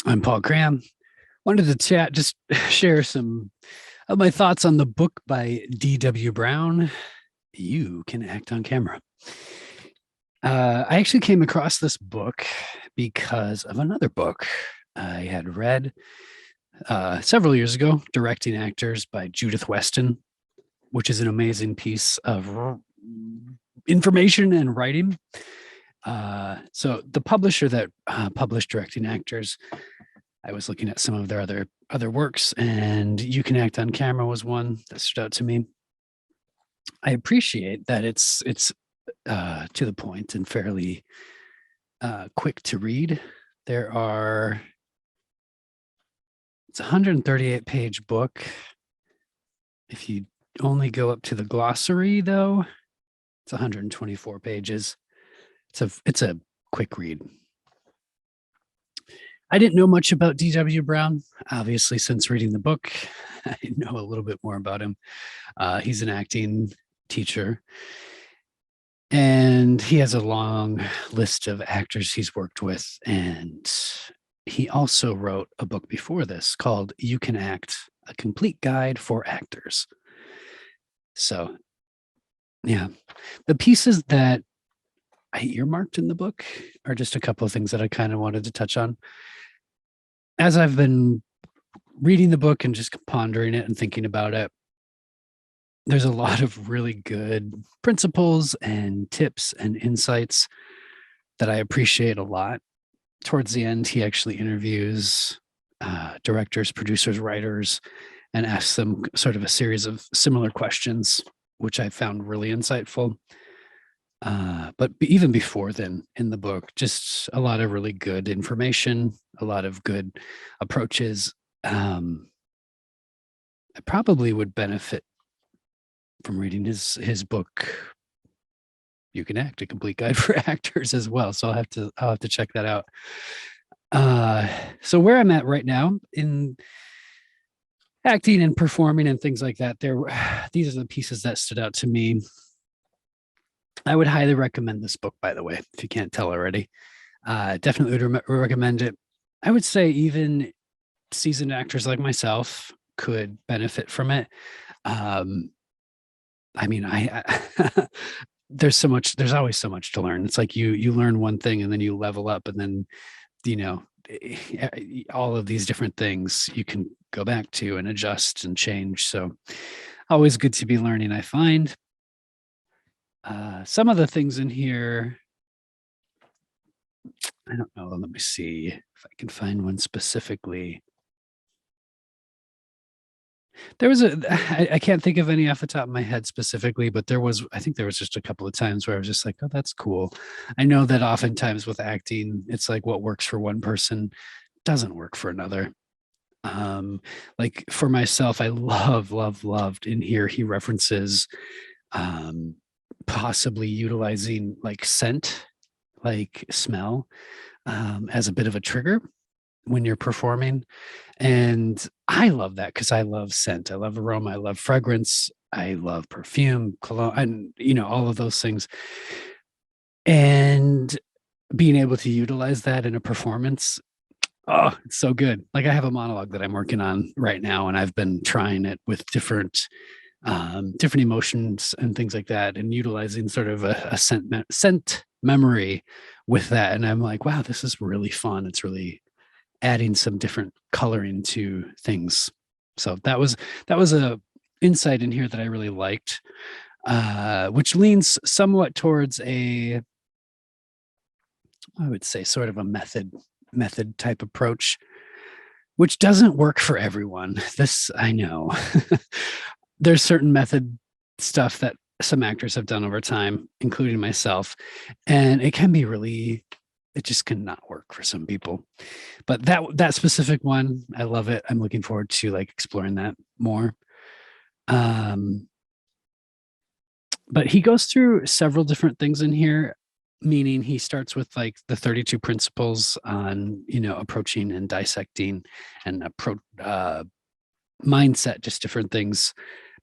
I'm Paul Cram. Wanted to chat, just share some of my thoughts on the book by D.W. Brown. You Can Act on Camera. I actually came across this book because of another book I had read several years ago, Directing Actors by Judith Weston, which is an amazing piece of information and writing. So the publisher that published Directing Actors, I was looking at some of their other works, and You Can Act on Camera was one that stood out to me. I appreciate that it's to the point and fairly quick to read. It's a 138 page book. If you only go up to the glossary, though, it's 124 pages. It's a quick read. I didn't know much about D.W. Brown. Obviously, since reading the book, I know a little bit more about him. He's an acting teacher, and he has a long list of actors he's worked with. And he also wrote a book before this called You Can Act, a complete guide for actors. So, yeah, the pieces that I earmarked in the book are just a couple of things that I kind of wanted to touch on. As I've been reading the book and just pondering it and thinking about it, there's a lot of really good principles and tips and insights that I appreciate a lot. Towards the end, he actually interviews directors, producers, writers, and asks them sort of a series of similar questions, which I found really insightful. But even before then, in the book, just a lot of really good information, a lot of good approaches. I probably would benefit from reading his book, You Can Act, a complete guide for actors, as well. So I'll have to check that out. So where I'm at right now in acting and performing and things like that, these are the pieces that stood out to me. I would highly recommend this book, by the way, if you can't tell already. Definitely would recommend it. I would say even seasoned actors like myself could benefit from it. I mean, there's always so much to learn. It's like you learn one thing and then you level up, and then, you know, all of these different things you can go back to and adjust and change. So always good to be learning, I find. Some of the things in here, I don't know. Let me see if I can find one specifically. I can't think of any off the top of my head specifically, but I think there was just a couple of times where I was just like, oh, that's cool. I know that oftentimes with acting, it's like what works for one person doesn't work for another. Like for myself, I loved in here, he references possibly utilizing like scent, like smell, as a bit of a trigger when you're performing. And I love that because I love scent. I love aroma. I love fragrance. I love perfume, cologne, and all of those things. And being able to utilize that in a performance, oh, it's so good. Like I have a monologue that I'm working on right now, and I've been trying it with different emotions and things like that, and utilizing sort of a scent memory with that. And I'm like, wow, this is really fun. It's really adding some different coloring to things. So that was a insight in here that I really liked, which leans somewhat towards I would say sort of a method type approach, which doesn't work for everyone. This, I know. There's certain method stuff that some actors have done over time, including myself, and it just cannot work for some people. But that specific one, I love it. I'm looking forward to like exploring that more. But he goes through several different things in here, meaning he starts with like the 32 principles on, approaching and dissecting and mindset, just different things.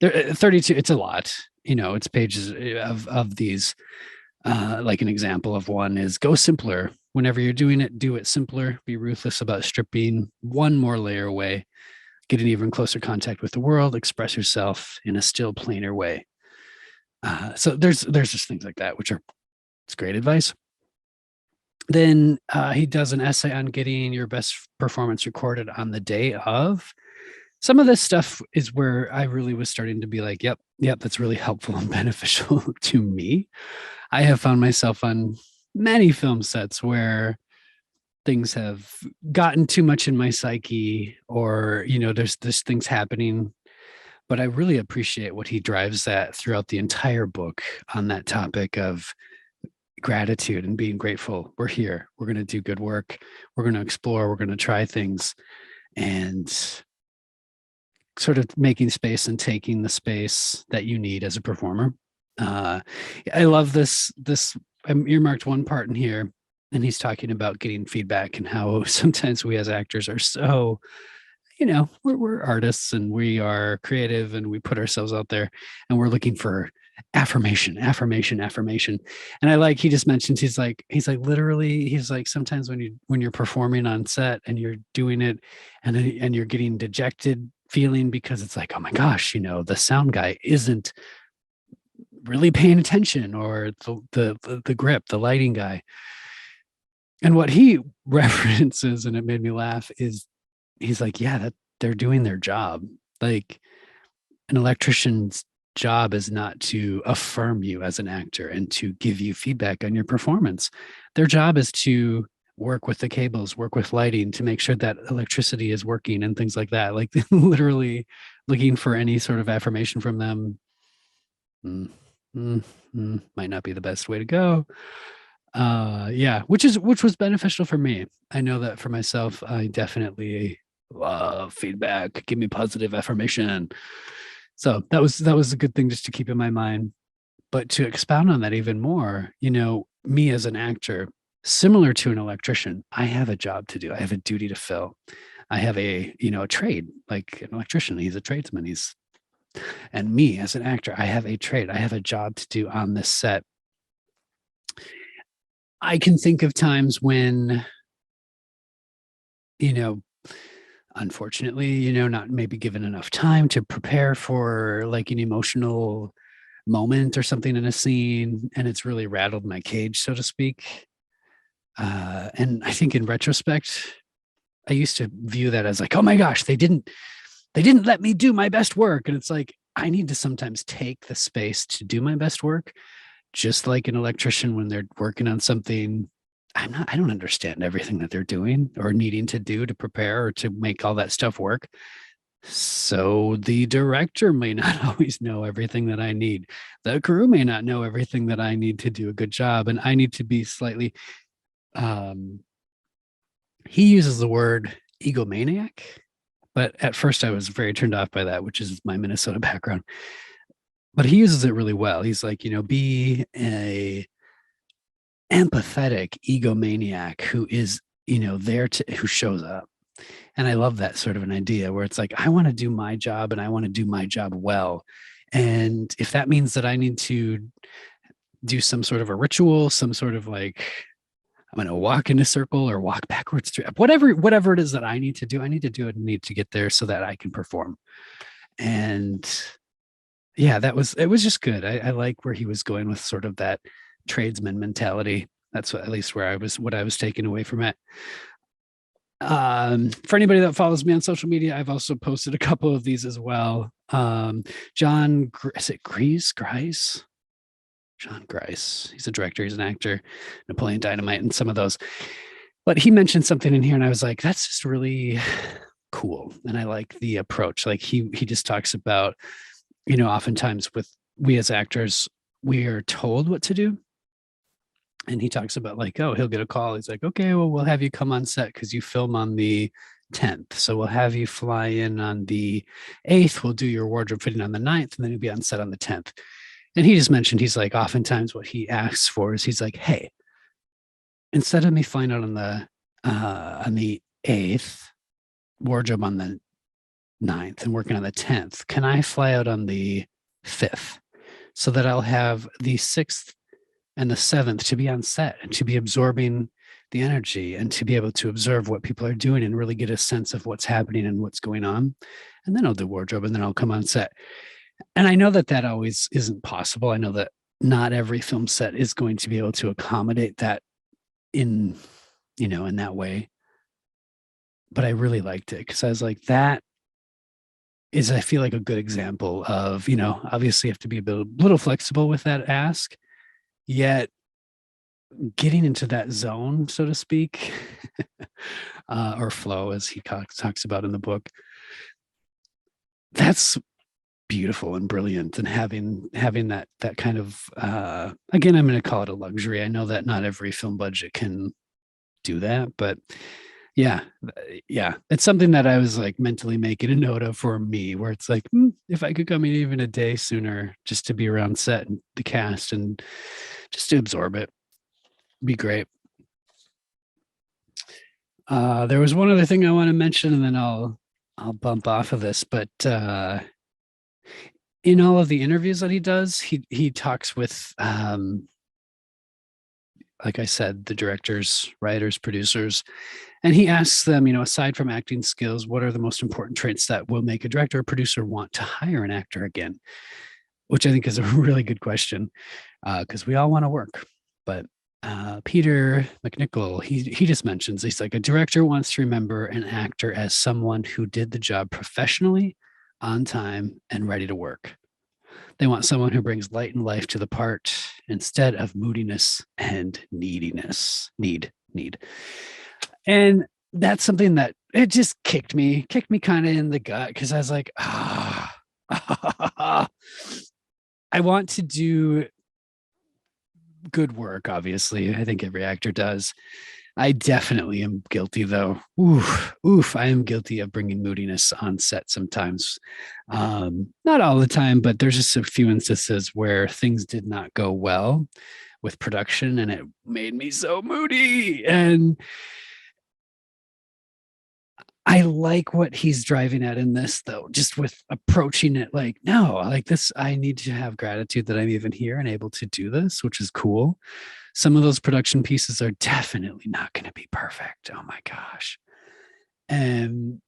There 32, it's a lot, it's pages of these. Like an example of one is go simpler, Whenever you're doing it, do it simpler. Be ruthless about stripping one more layer away. Get an even closer contact with the world. Express yourself in a still plainer way. So there's just things like that, which are it's great advice. Then he does an essay on getting your best performance recorded on the day of. Some of this stuff is where I really was starting to be like, yep, that's really helpful and beneficial to me. I have found myself on many film sets where things have gotten too much in my psyche, or there's things happening, but I really appreciate what he drives at throughout the entire book on that topic of gratitude and being grateful. We're here, we're going to do good work, we're going to explore, we're going to try things, and sort of making space and taking the space that you need as a performer. I love this I earmarked one part in here, and he's talking about getting feedback and how sometimes we as actors are so, we're artists and we are creative and we put ourselves out there and we're looking for affirmation. And I like, he just mentions, he's like literally, he's like, sometimes when you're performing on set and you're doing it and you're getting dejected feeling because it's like, oh my gosh, the sound guy isn't really paying attention, or the grip, the lighting guy. And what he references, and it made me laugh, is he's like, yeah, that they're doing their job. Like, an electrician's job is not to affirm you as an actor and to give you feedback on your performance. Their job is to work with the cables, work with lighting to make sure that electricity is working and things like that. Like, literally looking for any sort of affirmation from them might not be the best way to go. Yeah, which was beneficial for me. I know that for myself, I definitely love feedback. Give me positive affirmation. So that was a good thing just to keep in my mind. But to expound on that even more, me as an actor, similar to an electrician, I have a job to do. I have a duty to fill. I have a trade, like an electrician. He's a tradesman. And me as an actor, I have a trade. I have a job to do on this set. I can think of times when, unfortunately, not maybe given enough time to prepare for like an emotional moment or something in a scene, and it's really rattled my cage, so to speak. And I think in retrospect, I used to view that as like, oh my gosh, they didn't let me do my best work. And it's like, I need to sometimes take the space to do my best work. Just like an electrician, when they're working on something, I don't understand everything that they're doing or needing to do to prepare or to make all that stuff work. So the director may not always know everything that I need. The crew may not know everything that I need to do a good job. And I need to be slightly, he uses the word egomaniac, but at first I was very turned off by that, which is my Minnesota background. But he uses it really well. He's like, be a empathetic egomaniac who is, who shows up. And I love that sort of an idea where it's like, I want to do my job and I want to do my job well. And if that means that I need to do some sort of a ritual, some sort of like, I'm going to walk in a circle or walk backwards through whatever it is that I need to do it and need to get there so that I can perform. And yeah, it was just good. I like where he was going with sort of that tradesman mentality. That's at least what I was taking away from it. For anybody that follows me on social media, I've also posted a couple of these as well. John, is it Grice? John Grice. He's a director. He's an actor. Napoleon Dynamite and some of those. But he mentioned something in here, and I was like, that's just really cool. And I like the approach. Like he just talks about, oftentimes we as actors, we are told what to do. And he talks about like, oh, he'll get a call. He's like, okay, well, we'll have you come on set because you film on the 10th. So we'll have you fly in on the 8th. We'll do your wardrobe fitting on the 9th, and then you'll be on set on the 10th. And he just mentioned, he's like, oftentimes what he asks for is he's like, hey, instead of me flying out on the 8th, wardrobe on the 9th, and working on the 10th, can I fly out on the 5th so that I'll have the 6th and the 7th to be on set and to be absorbing the energy, and to be able to observe what people are doing and really get a sense of what's happening and what's going on. And then I'll do wardrobe, and then I'll come on set. And I know that that always isn't possible. I know that not every film set is going to be able to accommodate that in, in that way. But I really liked it because I was like, that is, I feel like, a good example of, obviously you have to be little flexible with that ask, yet getting into that zone, so to speak, or flow, as he talks about in the book. That's beautiful and brilliant, and having that kind of again, I'm going to call it a luxury. I know that not every film budget can do that, but yeah, yeah, it's something that I was like mentally making a note of for me, where it's like, if I could come in even a day sooner just to be around set and the cast and just to absorb it, be great. There was one other thing I want to mention, and then I'll bump off of this, but in all of the interviews that he does, he talks with like I said, the directors, writers, producers, and he asks them, aside from acting skills, what are the most important traits that will make a director or producer want to hire an actor again? Which I think is a really good question, because we all want to work. But Peter McNichol, he just mentions, he's like, a director wants to remember an actor as someone who did the job professionally, on time, and ready to work. They want someone who brings light and life to the part instead of moodiness and neediness. Need. And that's something that it just kicked me kind of in the gut, because I was like, I want to do good work, obviously. I think every actor does. I definitely am guilty, though. I am guilty of bringing moodiness on set sometimes. Not all the time, but there's just a few instances where things did not go well with production, and it made me so moody. And I like what he's driving at in this, though, just with approaching it like, no, like this, I need to have gratitude that I'm even here and able to do this, which is cool. Some of those production pieces are definitely not going to be perfect. Oh my gosh. And,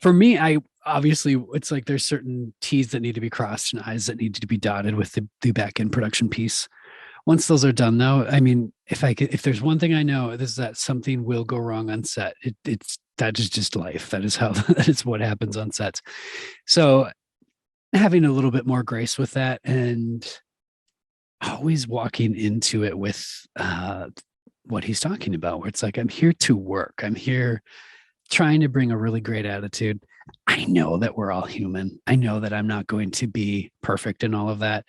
for me, I obviously, it's like there's certain T's that need to be crossed and I's that need to be dotted with the back end production piece. Once those are done, though, I mean, if there's one thing I know, it is that something will go wrong on set. That is just life. That is how that is what happens on sets. So having a little bit more grace with that, and always walking into it with what he's talking about, where it's like, I'm here to work. I'm here trying to bring a really great attitude. I know that we're all human. I know that I'm not going to be perfect in all of that.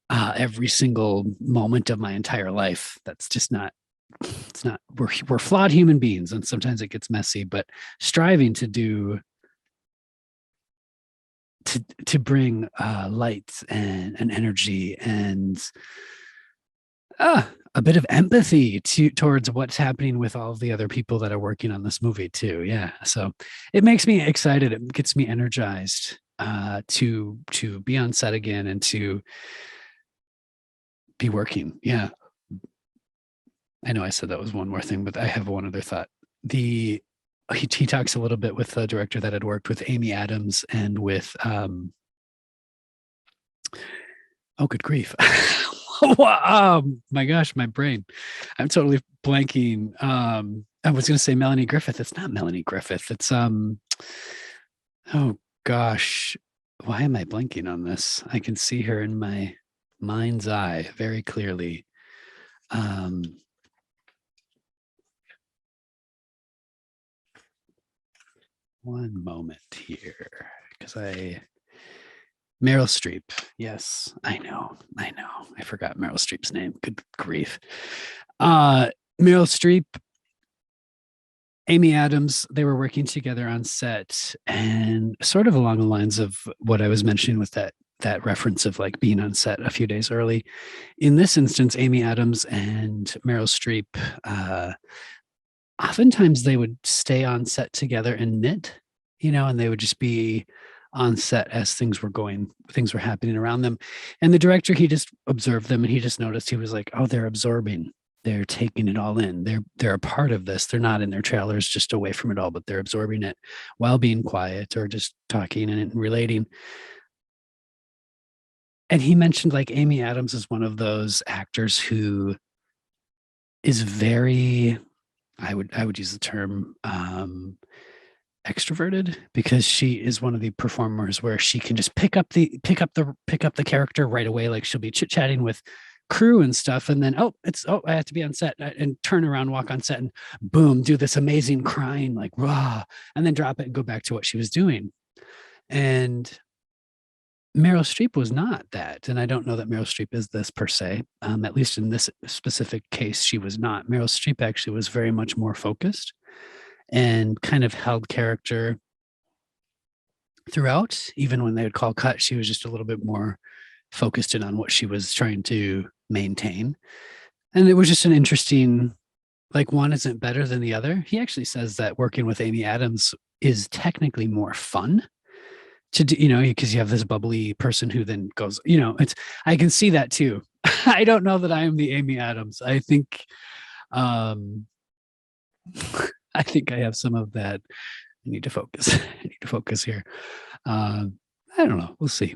Every single moment of my entire life. That's just not, it's not, we're flawed human beings, and sometimes it gets messy, but striving to bring light and energy and a bit of empathy towards what's happening with all of the other people that are working on this movie too. Yeah. So it makes me excited. It gets me energized to be on set again and to be working. Yeah. I know I said that was one more thing, but I have one other thought. He talks a little bit with the director that had worked with Amy Adams and with oh, good grief. Oh my gosh, my brain. I'm totally blanking. I was gonna say Melanie Griffith. It's not Melanie Griffith. It's oh gosh. Why am I blanking on this? I can see her in my mind's eye very clearly. One moment here, because Meryl Streep. Yes, I know. I forgot Meryl Streep's name. Good grief. Meryl Streep, Amy Adams, they were working together on set, and sort of along the lines of what I was mentioning with that reference of like being on set a few days early. In this instance, Amy Adams and Meryl Streep, oftentimes they would stay on set together and knit, and they would just be on set as things were happening around them. And the director, he just observed them and he just noticed, he was like, oh, they're absorbing. They're taking it all in. They're a part of this. They're not in their trailers just away from it all, but they're absorbing it while being quiet or just talking and relating. And he mentioned like Amy Adams is one of those actors who is very, I would use the term extroverted, because she is one of the performers where she can just pick up the character right away. Like she'll be chit chatting with crew and stuff, and then I have to be on set, and turn around, walk on set, and boom, do this amazing crying like raw, and then drop it and go back to what she was doing. And Meryl Streep was not that, and I don't know that Meryl Streep is this per se. At least in this specific case, she was not. Meryl Streep actually was very much more focused and kind of held character throughout. Even when they would call cut, she was just a little bit more focused in on what she was trying to maintain. And it was just an interesting, like, one isn't better than the other. He actually says that working with Amy Adams is technically more fun to do, because you have this bubbly person who then goes, I can see that too. I don't know that I am the Amy Adams. I think, I think I have some of that. I need to focus. I need to focus here. I don't know. We'll see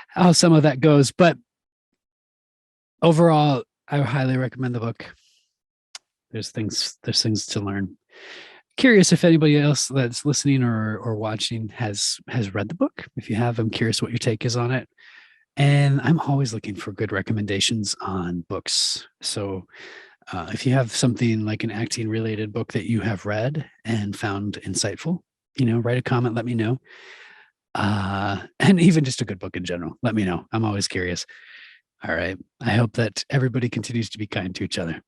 how some of that goes. But overall, I highly recommend the book. There's things to learn. Curious if anybody else that's listening or watching has read the book. If you have, I'm curious what your take is on it. And I'm always looking for good recommendations on books. So if you have something like an acting related book that you have read and found insightful, write a comment, let me know. And even just a good book in general, let me know. I'm always curious. All right. I hope that everybody continues to be kind to each other.